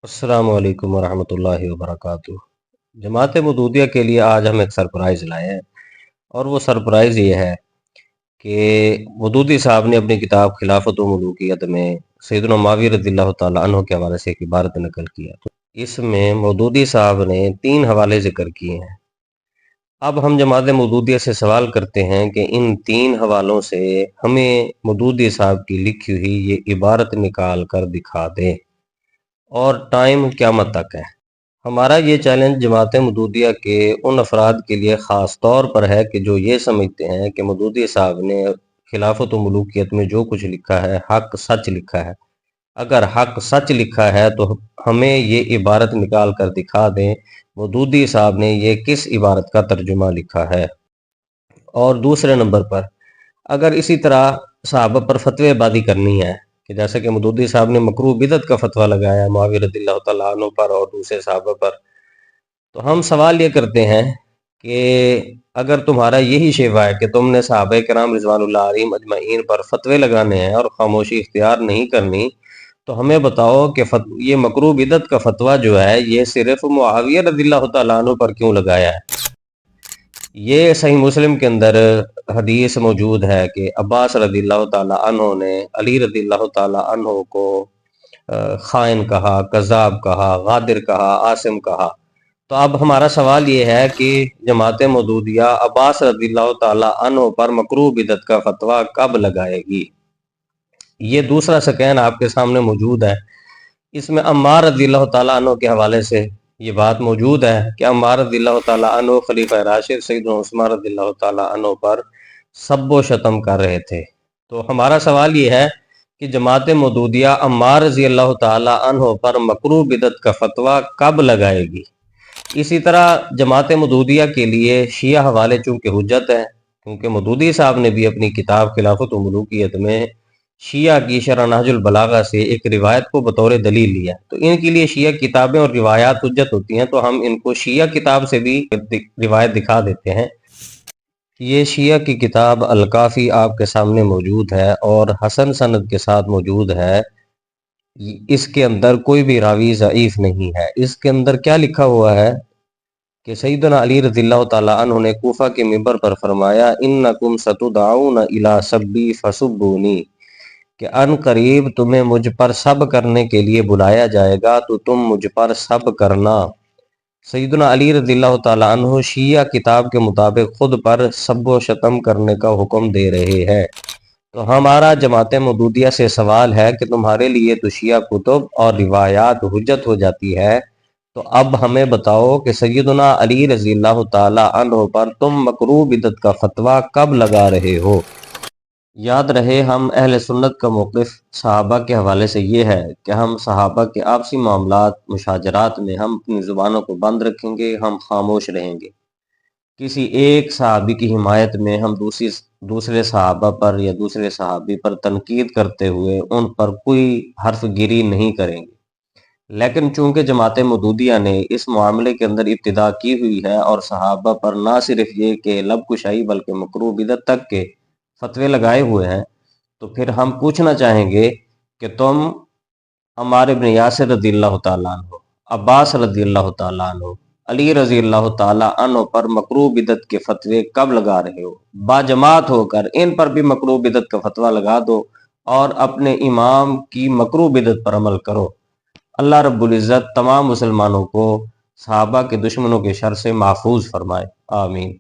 अस्सलाम वालेकुम वरहमतुल्लाहि वबरकातुह। जमात मदूदिया के लिए आज हम एक सरप्राइज़ लाए हैं और वो सरप्राइज़ ये है कि मदूदी साहब ने अपनी किताब खिलाफत व मलूकियत में सैयदना मुआविया रज़ियल्लाहु ताला अन्हु के हवाले से एक इबारत नकल किया। तो इसमें मदूदी साहब ने 3 हवाले ज़िक्र किए हैं। अब हम जमात मदूदिया से सवाल करते हैं कि इन 3 हवालों से हमें मदूदी साहब की लिखी हुई ये इबारत निकाल कर दिखा दें और टाइम क़यामत तक है। हमारा ये चैलेंज जमात मदूदिया के उन अफराद के लिए ख़ास तौर पर है कि जो ये समझते हैं कि मदूदी साहब ने खिलाफत व मलूकियत में जो कुछ लिखा है हक सच लिखा है। अगर हक सच लिखा है तो हमें ये इबारत निकाल कर दिखा दें मदूदी साहब ने ये किस इबारत का तर्जुमा लिखा है। और दूसरे नंबर पर अगर इसी तरह सहाबा पर फतवेबाजी करनी है कि जैसे कि मदूदी साहब ने मकरूह बिदअत का फतवा लगाया मुआविया रज़ियल्लाहु ताला अन्हु पर और दूसरे सहाबा पर, तो हम सवाल ये करते हैं कि अगर तुम्हारा यही शेवा है कि तुमने सहाबा किराम रिज़वानुल्लाह अलैहिम अजमईन पर फतवे लगाने हैं और खामोशी इख्तियार नहीं करनी, तो हमें बताओ कि ये मकरूह बिदअत का फतवा जो है ये सिर्फ मुआविया रज़ियल्लाहु ताला अन्हु पर क्यों लगाया है। ये सही मुस्लिम के अंदर हदीस मौजूद है कि अब्बास रज़ियल्लाहु ताला अन्हु ने अली रज़ियल्लाहु ताला अन्हु को खाइन कहा, कज़ाब कहा, गादिर कहा, आसिम कहा। तो अब हमारा सवाल ये है कि जमात मदूदिया अब्बास रज़ियल्लाहु ताला अन्हु पर मकरूह बिदअत का फतवा कब लगाएगी। ये दूसरा स्कैन आपके सामने मौजूद है। इसमें अम्मार रज़ियल्लाहु ताला अन्हु के हवाले से ये बात मौजूद है कि अम्मार रज़ियल्लाहु ताला अन्हु खलीफा राशिद सैयदना उस्मान रज़ियल्लाहु ताला अन्हु पर सब्बो शतम कर रहे थे। तो हमारा सवाल ये है कि जमात मदूदिया अम्मार रज़ियल्लाहु ताला अन्हु पर मकरूह बिदअत का फतवा कब लगाएगी। इसी तरह जमात मदूदिया के लिए शिया हवाले चूँकि हुज्जत है, क्योंकि मदूदी साहब ने भी अपनी किताब खिलाफत व मलूकियत में शिया की शरह नहजुल बलागा से एक रिवायत को बतौर दलील लिया। तो इनके लिए शिया किताबें और रिवायात हुज्जत होती हैं, तो हम इनको शिया किताब से भी रिवायत दिखा देते हैं। ये शिया की किताब अल-काफ़ी आपके सामने मौजूद है और हसन सनद के साथ मौजूद है। इसके अंदर कोई भी रावी ज़ईफ़ नहीं है। इसके अंदर क्या लिखा हुआ है कि सैयदना अली रज़ियल्लाहु ताला अन्हु ने कूफा के मिंबर पर फरमाया, इन्नकुम सतुदअऊना इला सब्बी फसुब्बूनी, कि अन करीब तुम्हें मुझ पर सब करने के लिए बुलाया जाएगा तो तुम मुझ पर सब करना। सैयदना अली रज़ियल्लाहु ताला अन्हु शिया किताब के मुताबिक खुद पर सब्बो शतम करने का हुक्म दे रहे हैं। तो हमारा जमात मदूदिया से सवाल है कि तुम्हारे लिए तो शिया कुतुब और रिवायात हुज्जत हो जाती है, तो अब हमें बताओ कि सैयदना अली रज़ियल्लाहु ताला अन्हु पर तुम मकरूह बिदअत का फतवा कब लगा रहे हो। याद रहे हम अहले सुन्नत का मौक़िफ़ सहाबा के हवाले से ये है कि हम सहाबा के आपसी मामलात मुशाजरात में हम अपनी ज़ुबानों को बंद रखेंगे, हम खामोश रहेंगे। किसी एक सहाबी की हिमायत में हम दूसरे सहाबा पर या दूसरे सहाबी पर तनकीद करते हुए उन पर कोई हर्फ गिरी नहीं करेंगे। लेकिन चूँकि जमात मदूदिया ने इस मामले के अंदर इब्तिदा की हुई है और सहाबा पर ना सिर्फ ये कि लब कुशाई बल्कि मकरूह बिदअत तक के फतवे लगाए हुए हैं, तो फिर हम पूछना चाहेंगे कि तुम अम्मार इब्न यासिर रज़ियल्लाहु ताला अन्हु, अब्बास रज़ियल्लाहु ताला अन्हु, अली रज़ियल्लाहु ताला अन्हु पर मकरूह बिदअत के फतवे कब लगा रहे हो। बाजमात होकर इन पर भी मकरूह बिदअत का फतवा लगा दो और अपने इमाम की मकरूह बिदअत पर अमल करो। अल्लाह रब्बुल इज़्ज़त तमाम मुसलमानों को सहाबा के दुश्मनों के शर से महफूज फरमाए। आमीन।